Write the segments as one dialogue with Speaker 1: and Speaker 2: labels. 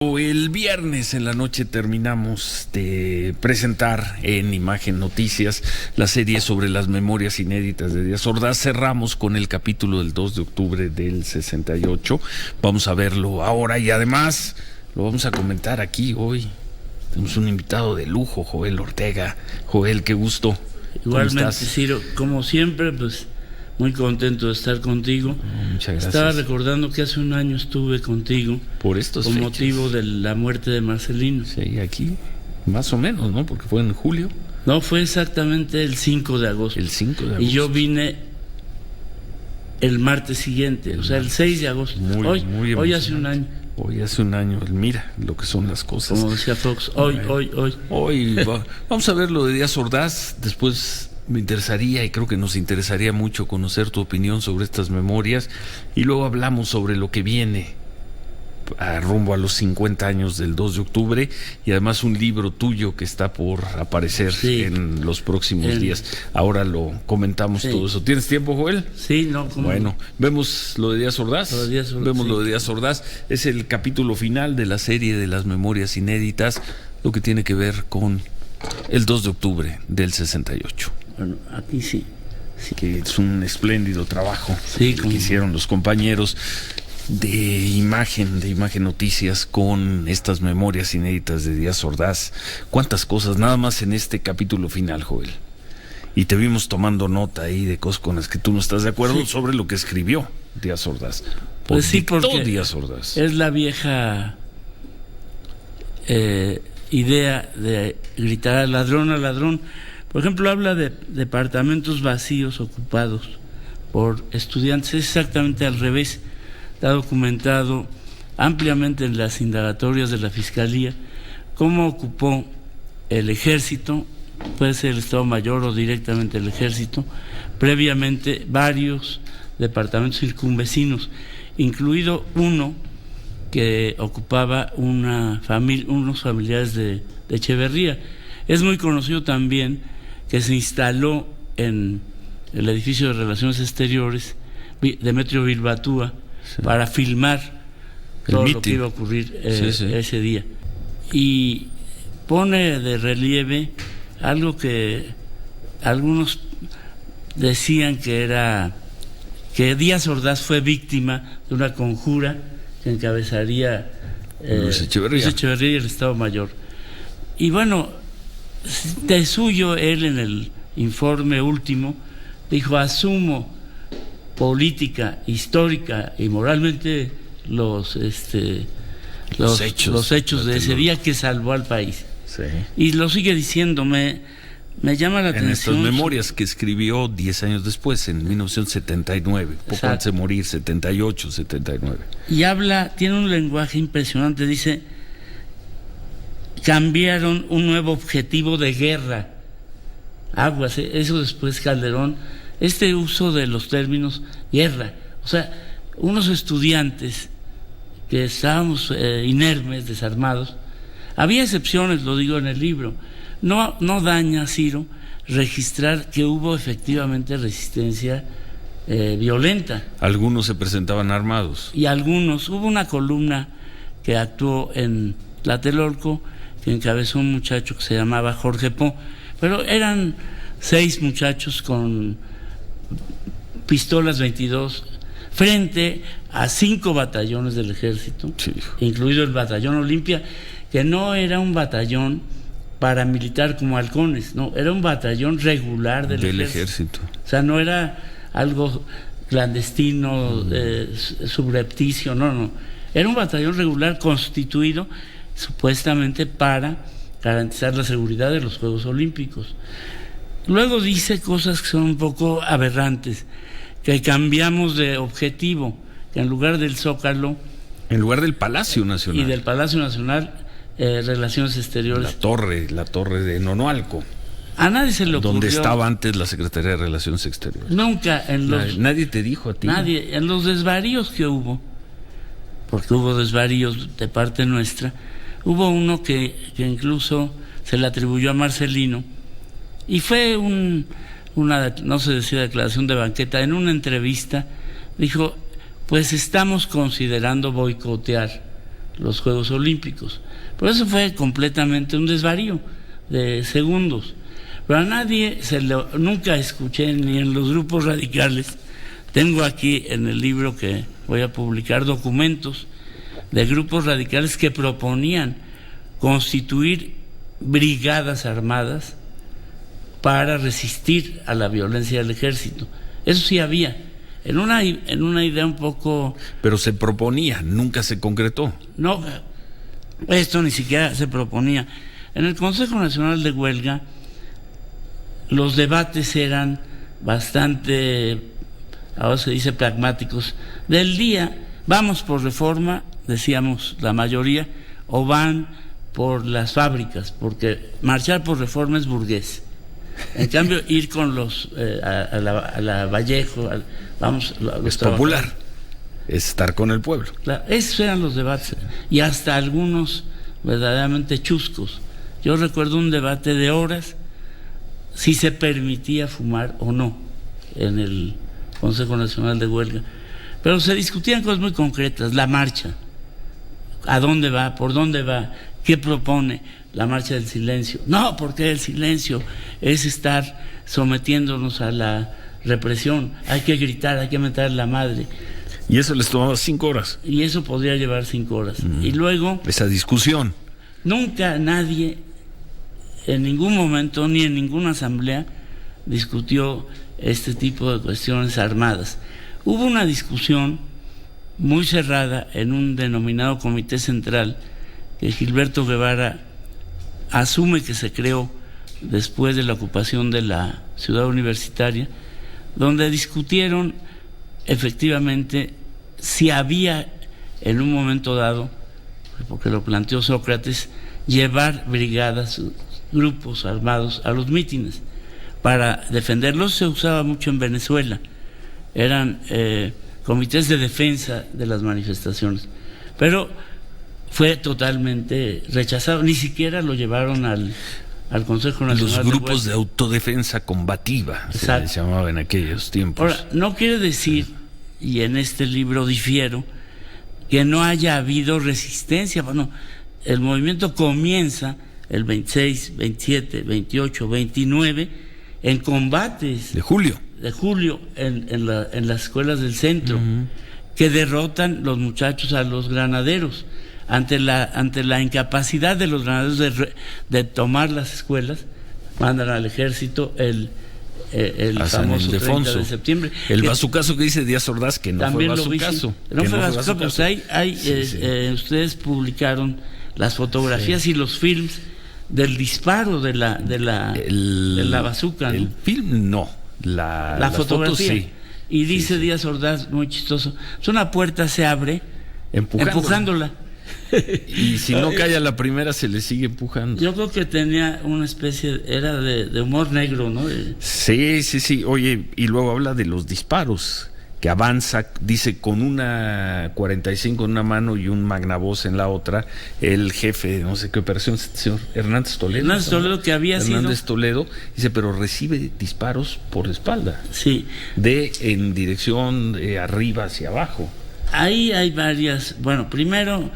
Speaker 1: El viernes en la noche terminamos de presentar en Imagen Noticias la serie sobre las memorias inéditas de Díaz Ordaz. Cerramos con el capítulo del 2 de octubre del 68. Vamos a verlo ahora y además lo vamos a comentar aquí hoy. Tenemos un invitado de lujo, Joel Ortega. Joel, qué gusto.
Speaker 2: Igualmente, Ciro, como siempre, pues muy contento de estar contigo.
Speaker 1: Muchas gracias.
Speaker 2: Estaba recordando que hace un año estuve contigo
Speaker 1: por estos
Speaker 2: con
Speaker 1: fechas.
Speaker 2: Motivo de la muerte de Marcelino.
Speaker 1: Sí, aquí más o menos, ¿no? Porque fue en julio.
Speaker 2: No, fue exactamente el 5 de agosto.
Speaker 1: El 5 de agosto.
Speaker 2: Y yo vine el martes siguiente, o sea, el 6 de agosto. Hoy hace un año.
Speaker 1: Hoy hace un año, mira lo que son las cosas.
Speaker 2: Como decía Fox, hoy.
Speaker 1: Vamos a ver lo de Díaz Ordaz. Después me interesaría, y creo que nos interesaría mucho conocer tu opinión sobre estas memorias. Y luego hablamos sobre lo que viene rumbo a los 50 años del 2 de octubre. Y además un libro tuyo que está por aparecer en los próximos días. Ahora lo comentamos todo eso. ¿Tienes tiempo, Joel?
Speaker 2: Sí, no.
Speaker 1: Bueno, vemos lo de Díaz Ordaz. Vemos lo de Díaz Ordaz. Es el capítulo final de la serie de las memorias inéditas, lo que tiene que ver con el 2 de octubre del 68.
Speaker 2: Bueno, aquí sí.
Speaker 1: Que es un espléndido trabajo que hicieron los compañeros de Imagen Noticias con estas memorias inéditas de Díaz Ordaz. Cuántas cosas, nada más en este capítulo final, Joel. Y te vimos tomando nota ahí de cosas con las que tú no estás de acuerdo sobre lo que escribió Díaz Ordaz.
Speaker 2: Pues sí, porque
Speaker 1: Díaz Ordaz
Speaker 2: es la vieja idea de gritar al ladrón. Por ejemplo, habla de departamentos vacíos ocupados por estudiantes. Es exactamente al revés. Está documentado ampliamente en las indagatorias de la Fiscalía cómo ocupó el Ejército, puede ser el Estado Mayor o directamente el Ejército, previamente varios departamentos circunvecinos, incluido uno que ocupaba unos familiares de Echeverría. Es muy conocido también que se instaló en el edificio de Relaciones Exteriores Demetrio Bilbatúa para filmar todo lo que iba a ocurrir ese día. Y pone de relieve algo que algunos decían que Díaz Ordaz fue víctima de una conjura que encabezaría Luis Echeverría y el Estado Mayor. Y bueno, de suyo él en el informe último dijo: asumo política, histórica y moralmente los hechos de ese día que salvó al país.
Speaker 1: Sí.
Speaker 2: Y lo sigue diciendo, me llama la atención.
Speaker 1: En estas memorias que escribió 10 años después, en 1979, poco antes de morir, 78, 79.
Speaker 2: Y tiene un lenguaje impresionante, dice: cambiaron un nuevo objetivo de guerra. Aguas, eso después Calderón, este uso de los términos guerra. O sea, unos estudiantes que estábamos inermes, desarmados. Había excepciones, lo digo en el libro. No daña, Ciro, registrar que hubo efectivamente resistencia violenta.
Speaker 1: Algunos se presentaban armados.
Speaker 2: Y hubo una columna que actuó en Tlatelolco, que encabezó un muchacho que se llamaba Jorge Po, pero eran 6 muchachos con pistolas 22 frente a 5 batallones del ejército, incluido el batallón Olimpia, que no era un batallón paramilitar como Halcones, no, era un batallón regular del ejército. O sea, no era algo clandestino, subrepticio, no. Era un batallón regular constituido supuestamente para garantizar la seguridad de los Juegos Olímpicos. Luego dice cosas que son un poco aberrantes, que cambiamos de objetivo, que en lugar del Zócalo,
Speaker 1: en lugar del Palacio Nacional
Speaker 2: y del Palacio Nacional, Relaciones Exteriores,
Speaker 1: la torre de Nonualco,
Speaker 2: a nadie se le ocurrió,
Speaker 1: donde estaba antes la Secretaría de Relaciones Exteriores.
Speaker 2: Nunca
Speaker 1: nadie te dijo a ti.
Speaker 2: Nadie, en los desvaríos que hubo, porque hubo desvaríos de parte nuestra, hubo uno que incluso se le atribuyó a Marcelino, y fue una, no se decía declaración de banqueta, en una entrevista dijo: pues estamos considerando boicotear los Juegos Olímpicos. Por eso fue completamente un desvarío de segundos. Pero a nadie nunca escuché, ni en los grupos radicales. Tengo aquí en el libro que voy a publicar documentos de grupos radicales que proponían constituir brigadas armadas para resistir a la violencia del ejército. Eso sí había, en una idea un poco...
Speaker 1: Pero se proponía, nunca se concretó.
Speaker 2: No, esto ni siquiera se proponía. En el Consejo Nacional de Huelga, los debates eran bastante, ahora se dice pragmáticos, del día. Vamos por reforma, decíamos la mayoría, o van por las fábricas, porque marchar por reforma es burgués. En cambio, ir con los a la Vallejo, vamos,
Speaker 1: es popular, es estar con el pueblo.
Speaker 2: Claro, esos eran los debates, y hasta algunos verdaderamente chuscos. Yo recuerdo un debate de horas si se permitía fumar o no en el Consejo Nacional de Huelga, pero se discutían cosas muy concretas: la marcha, a dónde va, por dónde va, qué propone. La marcha del silencio. No, porque el silencio es estar sometiéndonos a la represión. Hay que gritar, hay que mentar la madre.
Speaker 1: Y eso les tomaba 5 horas.
Speaker 2: Y eso podría llevar 5 horas. Y luego...
Speaker 1: esa discusión.
Speaker 2: Nunca nadie, en ningún momento, ni en ninguna asamblea, discutió este tipo de cuestiones armadas. Hubo una discusión muy cerrada en un denominado Comité Central que Gilberto Guevara asume que se creó después de la ocupación de la ciudad universitaria, donde discutieron efectivamente si había en un momento dado, porque lo planteó Sócrates, llevar brigadas, grupos armados a los mítines para defenderlos. Se usaba mucho en Venezuela, eran comités de defensa de las manifestaciones, pero fue totalmente rechazado, ni siquiera lo llevaron al Consejo Nacional.
Speaker 1: Los grupos de autodefensa combativa, se les llamaba en aquellos tiempos.
Speaker 2: Ahora, no quiere decir, y en este libro difiero, que no haya habido resistencia. Bueno, el movimiento comienza el 26, 27, 28, 29 en combates
Speaker 1: de julio
Speaker 2: en las escuelas del centro, que derrotan los muchachos a los granaderos. Ante la incapacidad de los granaderos de tomar las escuelas, mandan al ejército el famoso 30 de septiembre.
Speaker 1: El bazucazo que dice Díaz Ordaz, que no fue bazucazo.
Speaker 2: No fue bazucazo, pues ustedes publicaron las fotografías y los films del disparo de la bazuca, ¿no?
Speaker 1: El film no, la
Speaker 2: fotografía.
Speaker 1: Foto, sí.
Speaker 2: Y dice Díaz Ordaz, muy chistoso, una puerta se abre empujándola.
Speaker 1: Y si no cae a la primera, se le sigue empujando.
Speaker 2: Yo creo que tenía una especie, era de humor negro, ¿no?
Speaker 1: Sí. Oye, y luego habla de los disparos, que avanza, dice, con una 45 en una mano y un magnavoz en la otra, el jefe, no sé qué operación, señor Hernández Toledo,
Speaker 2: que había
Speaker 1: Hernández Toledo, dice, pero recibe disparos por espalda.
Speaker 2: Sí.
Speaker 1: En dirección arriba hacia abajo.
Speaker 2: Ahí hay varias. Bueno, primero,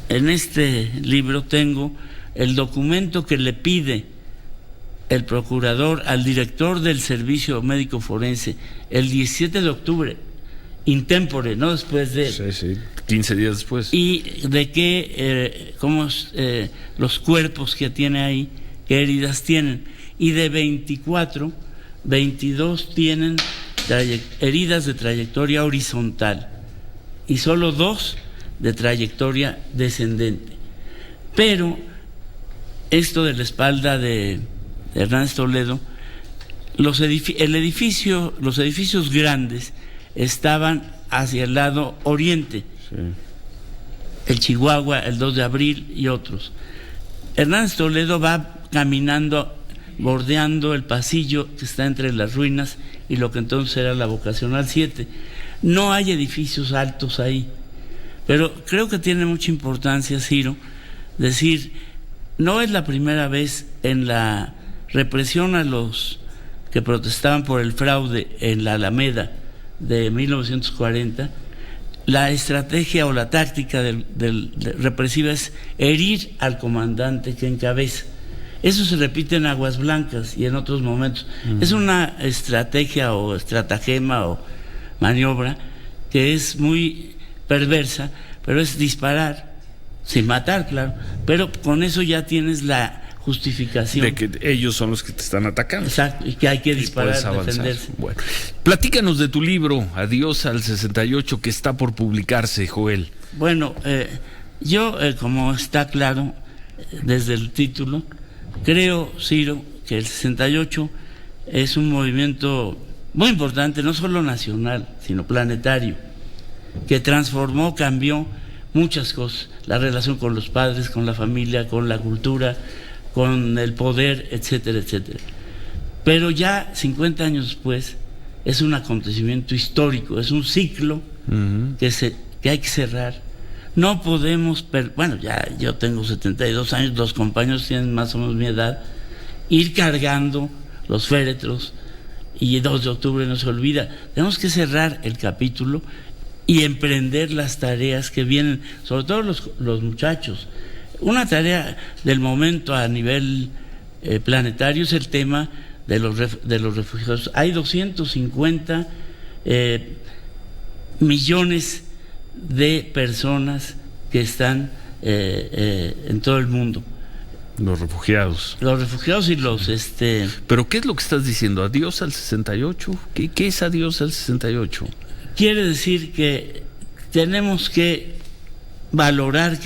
Speaker 2: en este libro tengo el documento que le pide el procurador al director del Servicio Médico Forense el 17 de octubre, intempore, no después de...
Speaker 1: Sí, 15 días después.
Speaker 2: Y de qué, los cuerpos que tiene ahí, qué heridas tienen. Y de 24, 22 tienen heridas de trayectoria horizontal y solo 2 de trayectoria descendente. Pero esto de la espalda de Hernández Toledo, los edificios grandes estaban hacia el lado oriente, sí. El Chihuahua, el 2 de abril y otros. Hernández Toledo va caminando, bordeando el pasillo que está entre las ruinas y lo que entonces era la Vocacional 7. No hay edificios altos ahí, pero creo que tiene mucha importancia, Ciro, decir, no es la primera vez en la represión a los que protestaban por el fraude en la Alameda de 1940, la estrategia o la táctica represiva es herir al comandante que encabeza. Eso se repite en Aguas Blancas y en otros momentos. Es una estrategia o estratagema o maniobra que es muy perversa, pero es disparar, sin matar, claro, pero con eso ya tienes la justificación
Speaker 1: de que ellos son los que te están atacando.
Speaker 2: Exacto, y que hay que disparar, defenderse.
Speaker 1: Bueno, platícanos de tu libro Adiós al 68, que está por publicarse, Joel.
Speaker 2: Bueno, yo, como está claro desde el título, creo, Ciro, que el 68 es un movimiento muy importante, no solo nacional, sino planetario, que transformó, cambió muchas cosas, la relación con los padres, con la familia, con la cultura, con el poder, etcétera, etcétera. Pero ya 50 años después es un acontecimiento histórico, es un ciclo que hay que cerrar. No podemos, bueno, ya yo tengo 72 años, los compañeros tienen más o menos mi edad, ir cargando los féretros y el 2 de octubre no se olvida. Tenemos que cerrar el capítulo y emprender las tareas que vienen, sobre todo los muchachos. Una tarea del momento a nivel planetario es el tema de los refugiados. Hay 250 millones de personas que están en todo el mundo.
Speaker 1: Los refugiados.
Speaker 2: Los refugiados y los...
Speaker 1: ¿Pero qué es lo que estás diciendo? ¿Adiós al 68? ¿Qué es adiós al 68?
Speaker 2: Quiere decir que tenemos que valorar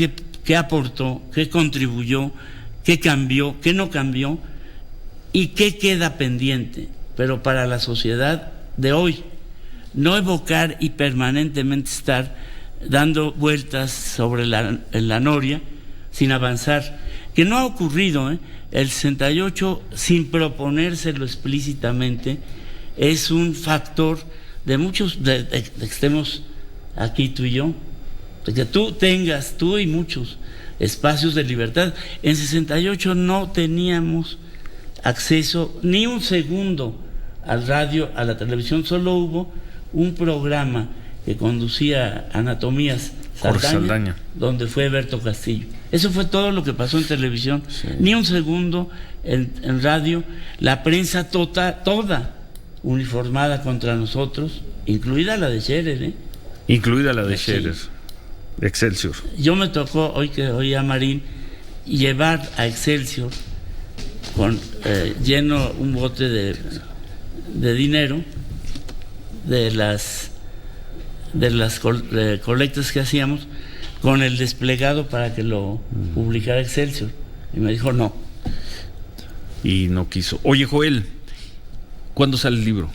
Speaker 2: qué aportó, qué contribuyó, qué cambió, qué no cambió y qué queda pendiente, pero para la sociedad de hoy. No evocar y permanentemente estar dando vueltas sobre en la noria sin avanzar, que no ha ocurrido. El 68, sin proponérselo explícitamente, es un factor de muchos, de que estemos aquí tú y yo, de que tú y muchos espacios de libertad. En 68 no teníamos acceso ni un segundo al radio, a la televisión, solo hubo un programa que conducía Anatomías Saldaña, donde fue Berto Castillo. Eso fue todo lo que pasó en televisión. Sí. Ni un segundo en radio. La prensa toda uniformada contra nosotros, incluida la de Scherer,
Speaker 1: incluida la de Scherer, Excelsior.
Speaker 2: Yo me tocó, hoy que oía a Marín, llevar a Excelsior con lleno un bote de dinero de las colectas que hacíamos, con el desplegado para que lo publicara Excelsior, y me dijo no.
Speaker 1: Y no quiso. Oye, Joel, ¿cuándo sale el libro?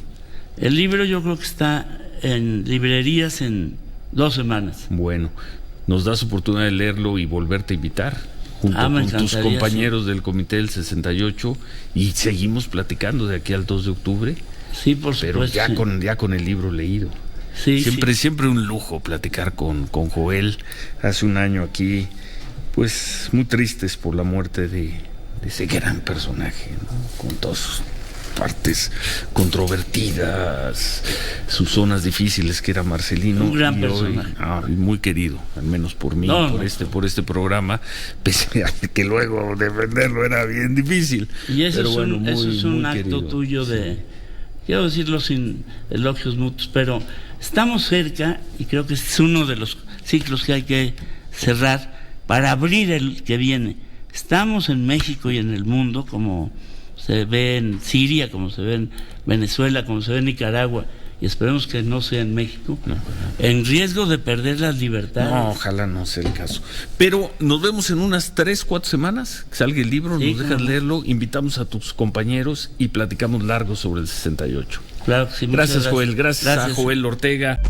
Speaker 2: El libro yo creo que está en librerías en 2 semanas.
Speaker 1: Bueno, nos das oportunidad de leerlo y volverte a invitar junto con tus compañeros del Comité del 68, y seguimos platicando de aquí al 2 de octubre.
Speaker 2: Sí, por supuesto.
Speaker 1: Pero ya con el libro leído.
Speaker 2: Sí,
Speaker 1: siempre un lujo platicar con Joel. Hace un año aquí, pues muy tristes por la muerte de ese gran personaje, ¿no? Con todas sus partes controvertidas, sus zonas difíciles, que era Marcelino.
Speaker 2: Un gran personaje.
Speaker 1: Muy querido, al menos por mí, por este programa, pese a que luego defenderlo era bien difícil.
Speaker 2: Y eso es un acto querido, tuyo de... Sí. Quiero decirlo sin elogios mutuos, pero estamos cerca, y creo que es uno de los ciclos que hay que cerrar para abrir el que viene. Estamos en México y en el mundo, como se ve en Siria, como se ve en Venezuela, como se ve en Nicaragua, y esperemos que no sea en México, en riesgo de perder las libertades.
Speaker 1: No, ojalá no sea el caso. Pero nos vemos en unas 3-4 semanas, que salga el libro, nos dejas leerlo, invitamos a tus compañeros y platicamos largo sobre el 68.
Speaker 2: Claro que sí.
Speaker 1: Gracias, Joel. Gracias a Joel Ortega.